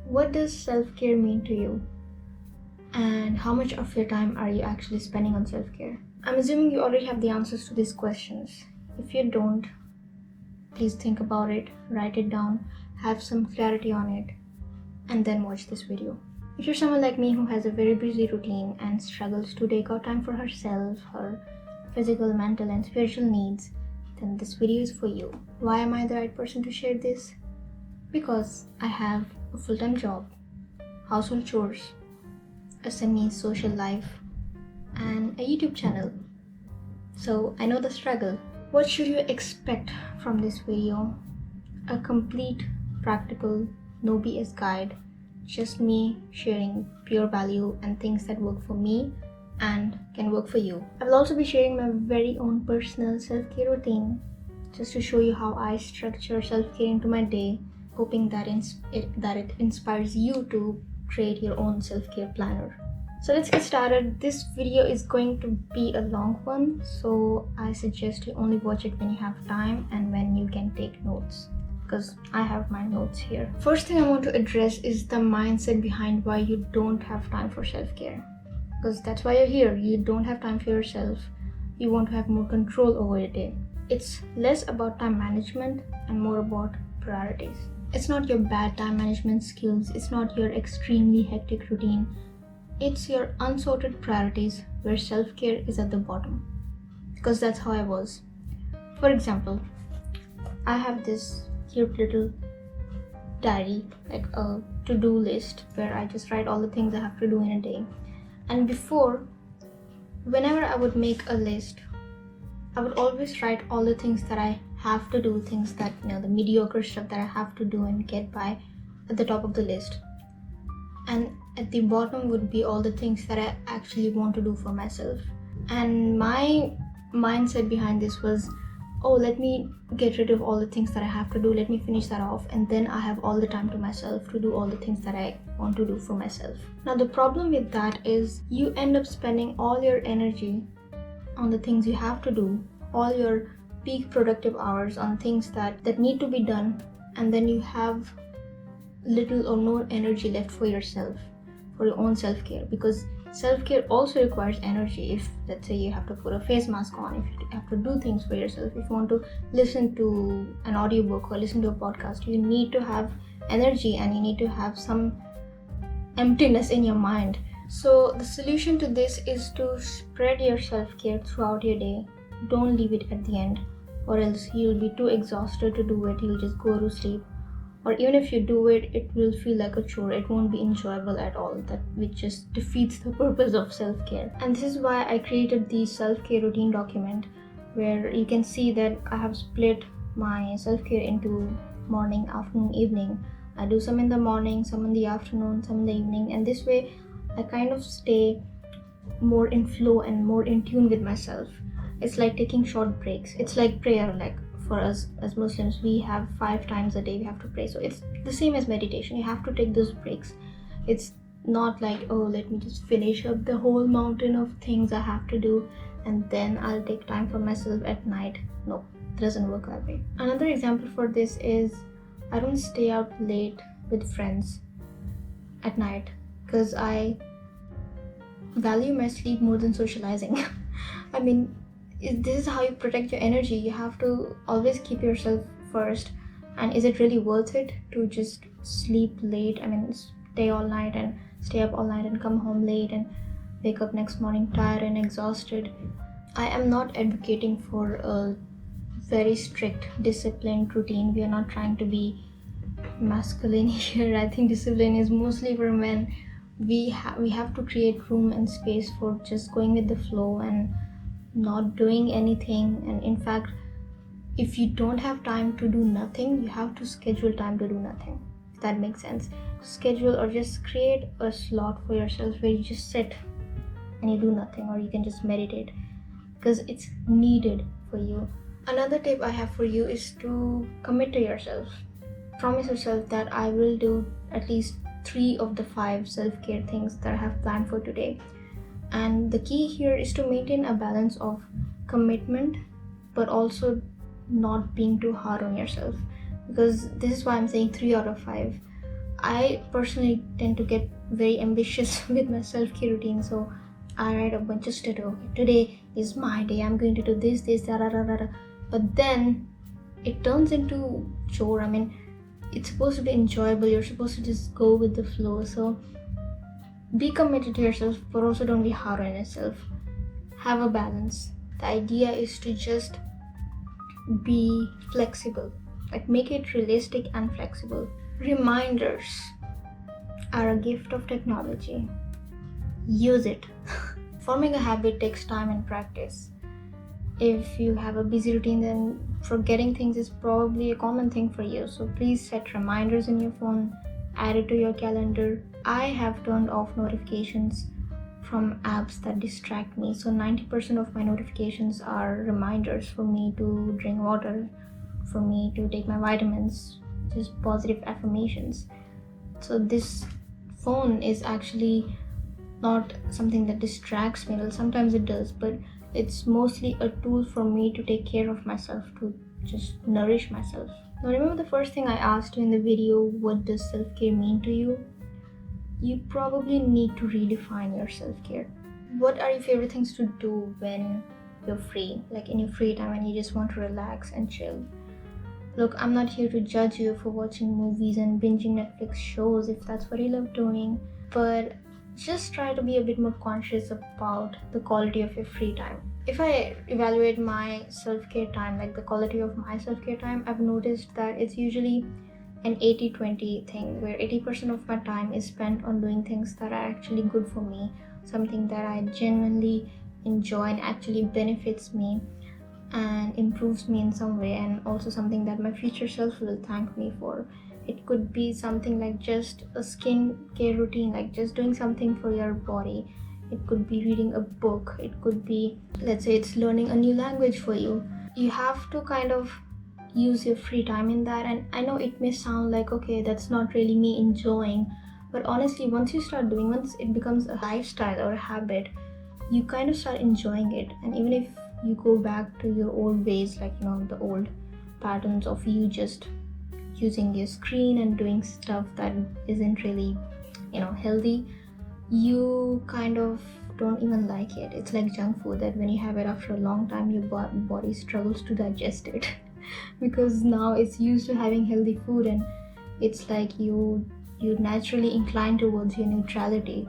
What does self-care mean to you? And how much of your time are you actually spending on self-care? I'm assuming you already have the answers to these questions. If you don't, please think about it, write it down, have some clarity on it, and then watch this video. If you're someone like me who has a very busy routine and struggles to take out time for herself, her physical, mental, and spiritual needs, then this video is for you. Why am I the right person to share this? Because I have a full-time job, household chores, a semi-social life, and a YouTube channel. So I know the struggle. What should you expect from this video? A complete, practical, no BS guide. Just me sharing pure value and things that work for me and can work for you. I will also be sharing my very own personal self-care routine just to show you how I structure self-care into my day, hoping that it inspires you to create your own self-care planner. So let's get started. This video is going to be a long one, so I suggest you only watch it when you have time and when you can take notes, because I have my notes here. First thing I want to address is the mindset behind why you don't have time for self-care. Because that's why you're here. You don't have time for yourself. You want to have more control over your day. It's less about time management and more about priorities. It's not your bad time management skills. It's not your extremely hectic routine. It's your unsorted priorities where self-care is at the bottom. Because that's how I was. For example, I have this cute little diary, like a to-do list where I just write all the things I have to do in a day. And before, whenever I would make a list, I would always write all the things that I have to do, things that, the mediocre stuff that I have to do and get by at the top of the list. And at the bottom would be all the things that I actually want to do for myself. And my mindset behind this was, oh, let me get rid of all the things that I have to do, let me finish that off, and then I have all the time to myself to do all the things that I want to do for myself. Now the problem with that is you end up spending all your energy on the things you have to do, all your peak productive hours on things that need to be done, and then you have little or no energy left for yourself, for your own self-care, because self-care also requires energy. If, let's say, you have to put a face mask on, if you have to do things for yourself, if you want to listen to an audiobook or listen to a podcast, you need to have energy and you need to have some emptiness in your mind. So the solution to this is to spread your self-care throughout your day. Don't leave it at the end, or else you'll be too exhausted to do it. You'll just go to sleep. Or even if you do it, it will feel like a chore. It won't be enjoyable at all, which just defeats the purpose of self-care. And this is why I created the self-care routine document, where you can see that I have split my self-care into morning, afternoon, evening. I do some in the morning, some in the afternoon, some in the evening, and this way I kind of stay more in flow and more in tune with myself. It's like taking short breaks. It's like prayer, like for us as Muslims, we have 5 times a day we have to pray. So it's the same as meditation. You have to take those breaks. It's not like, oh, let me just finish up the whole mountain of things I have to do and then I'll take time for myself at night. No, it doesn't work that way. Another example for this is I don't stay out late with friends at night because I value my sleep more than socializing. I mean, this is how you protect your energy. You have to always keep yourself first. And is it really worth it to just sleep late? I mean, stay all night and stay up all night and come home late and wake up next morning tired and exhausted? I am not advocating for a very strict, disciplined routine. We are not trying to be masculine here. I think discipline is mostly for men. We have to create room and space for just going with the flow and not doing anything. And in fact, if you don't have time to do nothing, you have to schedule time to do nothing, if that makes sense. Schedule or just create a slot for yourself where you just sit and you do nothing, or you can just meditate, because it's needed for you. Another tip I have for you is to commit to yourself. Promise yourself that I will do at least 3 of the 5 self-care things that I have planned for today. And the key here is to maintain a balance of commitment but also not being too hard on yourself, because this is why I'm saying 3 out of 5. I personally tend to get very ambitious with my self-care routine, so I write a bunch of stuff. Okay, today is my day. I'm going to do this, da, da, da, da, da. But then it turns into chore. I mean, it's supposed to be enjoyable. You're supposed to just go with the flow. So be committed to yourself, but also don't be hard on yourself. Have a balance. The idea is to just be flexible. Like, make it realistic and flexible. Reminders are a gift of technology. Use it. Forming a habit takes time and practice. If you have a busy routine, then forgetting things is probably a common thing for you. So please set reminders in your phone, add it to your calendar. I have turned off notifications from apps that distract me. So 90% of my notifications are reminders for me to drink water, for me to take my vitamins, just positive affirmations. So this phone is actually not something that distracts me. Well, sometimes it does, but it's mostly a tool for me to take care of myself, to just nourish myself. Now, remember the first thing I asked you in the video, what does self-care mean to you? You probably need to redefine your self-care. What are your favorite things to do when you're free, like in your free time and you just want to relax and chill? Look, I'm not here to judge you for watching movies and binging Netflix shows if that's what you love doing, but just try to be a bit more conscious about the quality of your free time. If I evaluate my self-care time, like the quality of my self-care time, I've noticed that it's usually an 80-20 thing, where 80% of my time is spent on doing things that are actually good for me, something that I genuinely enjoy and actually benefits me and improves me in some way, and also something that my future self will thank me for. It could be something like just a skincare routine, like just doing something for your body. It could be reading a book. It could be, let's say, it's learning a new language for you. You have to kind of use your free time in that. And I know it may sound like, okay, that's not really me enjoying, but honestly, once you start doing, once it becomes a lifestyle or a habit, you kind of start enjoying it. And even if you go back to your old ways, like, the old patterns of you just using your screen and doing stuff that isn't really healthy, you kind of don't even like it. It's like junk food that when you have it after a long time, your body struggles to digest it because now it's used to having healthy food, and it's like you naturally incline towards your neutrality,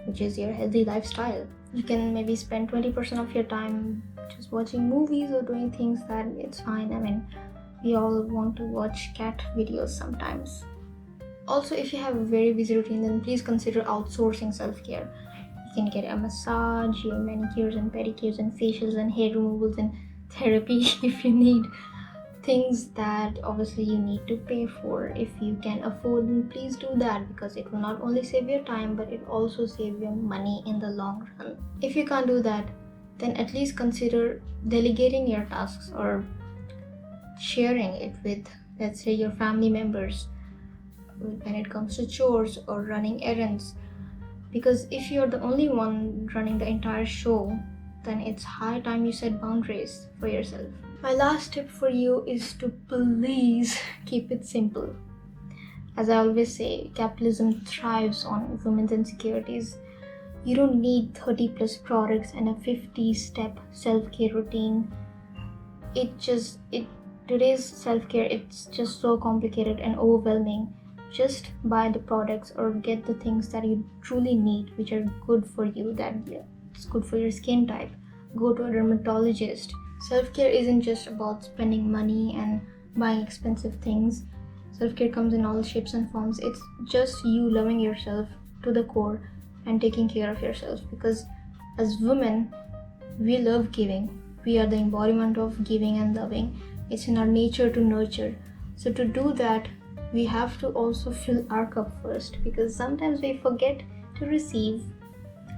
which is your healthy lifestyle. You can maybe spend 20% of your time just watching movies or doing things that it's fine. I mean, we all want to watch cat videos sometimes. Also, if you have a very busy routine, then please consider outsourcing self-care. You can get a massage, your manicures and pedicures and facials and hair removals and therapy if you need. Things that obviously you need to pay for. If you can afford, then please do that, because it will not only save your time, but it also save your money in the long run. If you can't do that, then at least consider delegating your tasks or sharing it with, let's say, your family members when it comes to chores or running errands. Because if you're the only one running the entire show, then it's high time you set boundaries for yourself. My last tip for you is to please keep it simple. As I always say, capitalism thrives on women's insecurities. You don't need 30 plus products and a 50-step self-care routine. Today's self-care, it's just so complicated and overwhelming. Just buy the products or get the things that you truly need, which are good for you, that it's good for your skin type. Go to a dermatologist. Self-care isn't just about spending money and buying expensive things. Self-care comes in all shapes and forms. It's just you loving yourself to the core and taking care of yourself, because as women, we love giving. We are the embodiment of giving and loving. It's in our nature to nurture. So to do that, we have to also fill our cup first, because sometimes we forget to receive.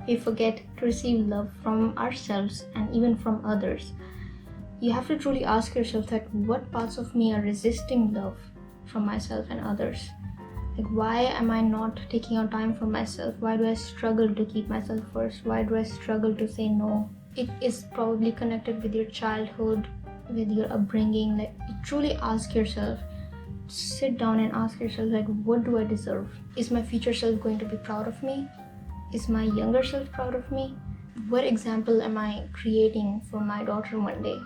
We forget to receive love from ourselves and even from others. You have to truly ask yourself that what parts of me are resisting love from myself and others. Like, why am I not taking out time for myself? Why do I struggle to keep myself first? Why do I struggle to say no? It is probably connected with your childhood, with your upbringing. Like, truly ask yourself, sit down and ask yourself, like, what do I deserve? Is my future self going to be proud of me? Is my younger self proud of me? What example am I creating for my daughter one day?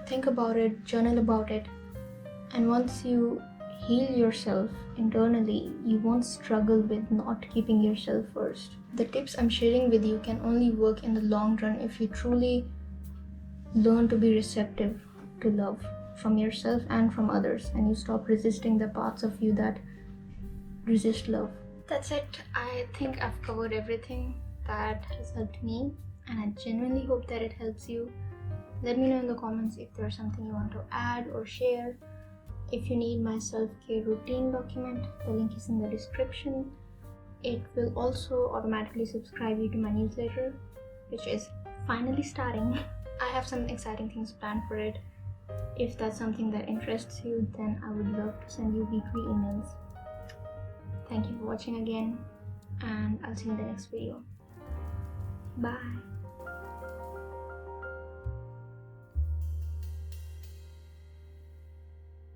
Think about it, journal about it, and once you heal yourself internally, you won't struggle with not keeping yourself first. The tips I'm sharing with you can only work in the long run if you truly learn to be receptive to love from yourself and from others, and you stop resisting the parts of you that resist love. That's it. I think I've covered everything that has helped me, and I genuinely hope that it helps you. Let me know in the comments if there's something you want to add or share. If you need my self-care routine document, the link is in the description. It will also automatically subscribe you to my newsletter, which is finally starting. I have some exciting things planned for it. If that's something that interests you, then I would love to send you weekly emails. Thank you for watching again, and I'll see you in the next video. Bye.